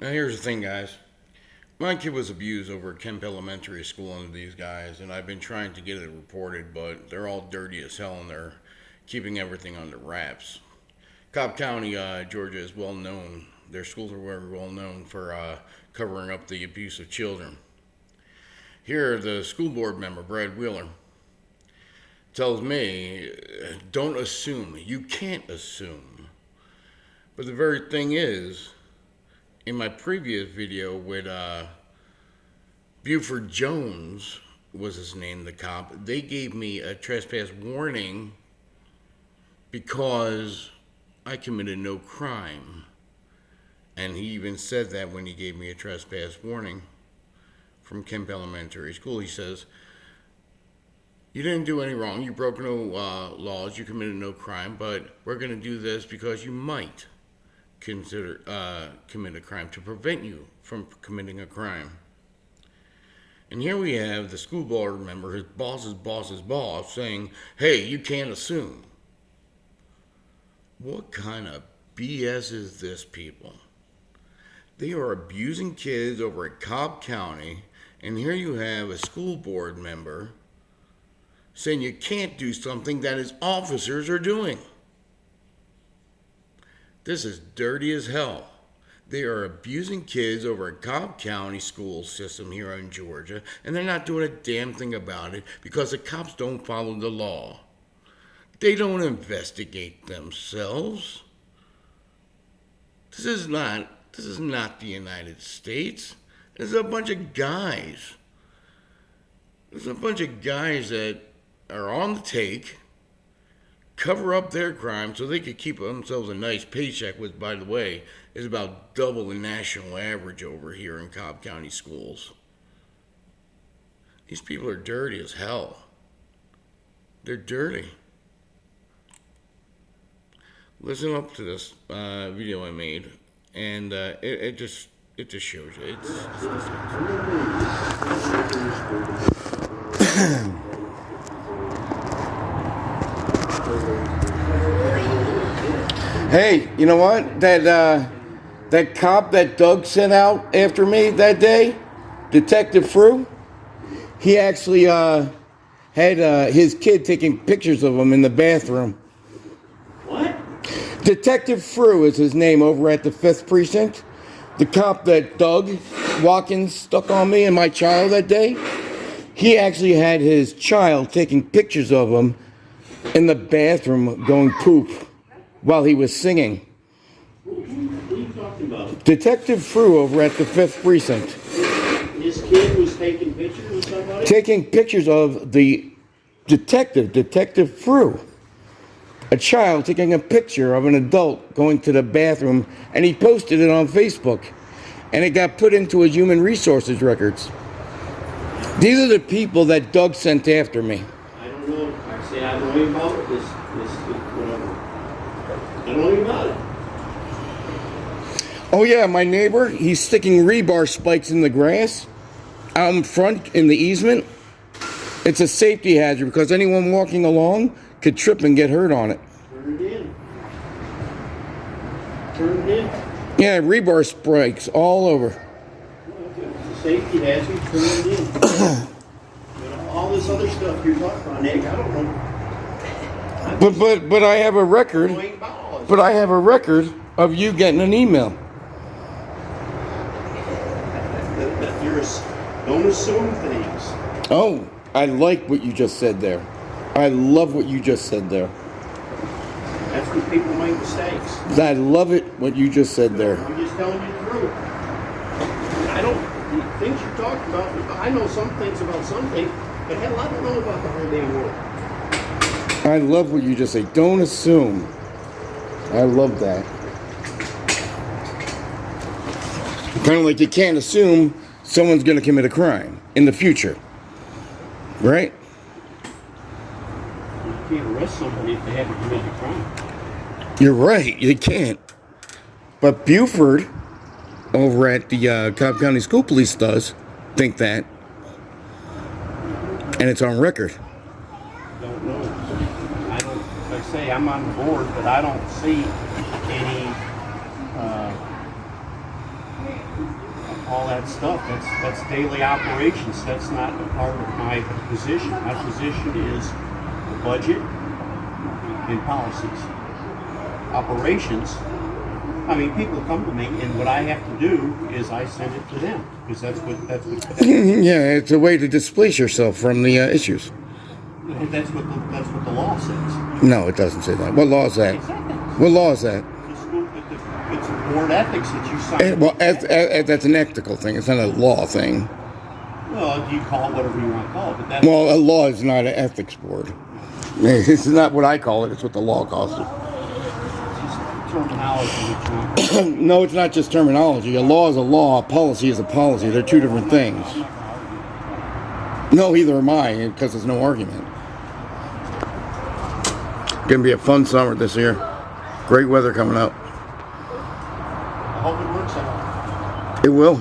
Now here's the thing, guys. My kid was abused over at Kemp Elementary School under these guys, and I've been trying to get it reported, but they're all dirty as hell and they're keeping everything under wraps. Cobb County, Georgia is well known. Their schools are very well known for covering up the abuse of children. Here, the school board member, Brad Wheeler, tells me, don't assume. You can't assume. But the very thing is, in my previous video with Buford Jones, was his name, the cop, they gave me a trespass warning because I committed no crime. And he even said that when he gave me a trespass warning from Kemp Elementary School. He says, you didn't do any wrong, you broke no laws, you committed no crime, but we're going to do this because you might commit a crime to prevent you from committing a crime. And here we have the school board member, his boss's boss's boss, saying, hey, you can't assume. What kind of BS is this, people? They are abusing kids over at Cobb County, and here you have a school board member saying you can't do something that his officers are doing. This is dirty as hell. They are abusing kids over at Cobb County school system here in Georgia, and they're not doing a damn thing about it because the cops don't follow the law. They don't investigate themselves. This is not the United States. There's a bunch of guys. There's a bunch of guys that are on the take, cover up their crime so they could keep themselves a nice paycheck, which, by the way, is about double the national average over here in Cobb County schools. These people are dirty as hell. They're dirty. Listen up to this video I made, and it just shows you. Hey, you know what? That cop that Doug sent out after me that day, Detective Frew, he actually had his kid taking pictures of him in the bathroom. What? Detective Frew is his name over at the 5th Precinct. The cop that Doug Watkins stuck on me and my child that day, he actually had his child taking pictures of him in the bathroom going poop while he was singing. What are you talking about? Detective Frew over at the 5th Precinct. His kid was taking pictures of somebody? Taking pictures of the Detective Frew. A child taking a picture of an adult going to the bathroom, and he posted it on Facebook. And it got put into his human resources records. These are the people that Doug sent after me. I don't know. I say I don't know about this whatever. I don't know about it. Oh yeah, my neighbor, he's sticking rebar spikes in the grass out in front in the easement. It's a safety hazard because anyone walking along could trip and get hurt on it. Turn it in. Turn it in. Yeah, rebar spikes all over. It's a safety hazard. Turn it in. All this other stuff you're talking about, Nick, I don't know. But I have a record. But I have a record of you getting an email. Don't assume things. Oh, I like what you just said there. I love what you just said there. That's when people make mistakes. I love it what you just said there. I'm just telling you the truth. I don't, the things you're talking about, I know some things about some things, but hell, I don't know about the whole damn world. I love what you just said. Don't assume. I love that. Kind of like you can't assume someone's going to commit a crime in the future. Right? You can't arrest somebody if they haven't committed a crime. You're right. You can't. But Buford, over at the Cobb County School Police, does think that. And it's on record. Don't know. I don't, like I say, I'm on the board, but I don't see any all that stuff. That's daily operations. That's not a part of my position. My position is the budget and policies. Operations, I mean, people come to me, and what I have to do is I send it to them, because that's what Yeah, it's a way to displace yourself from the issues. that's what the law says. No, it doesn't say that. What law is that? What law is that? It's board ethics that you sign. Well, that's an ethical thing. It's not a law thing. Well, you call it whatever you want to call it, but that's Well, a law is not an ethics board. It's not what I call it. It's what the law calls it. just terminology that you want. No, it's not just terminology. A law is a law. A policy is a policy. They're two different things. No, either am I, because there's no argument. Gonna be a fun summer this year. Great weather coming up. I hope it works out. It will.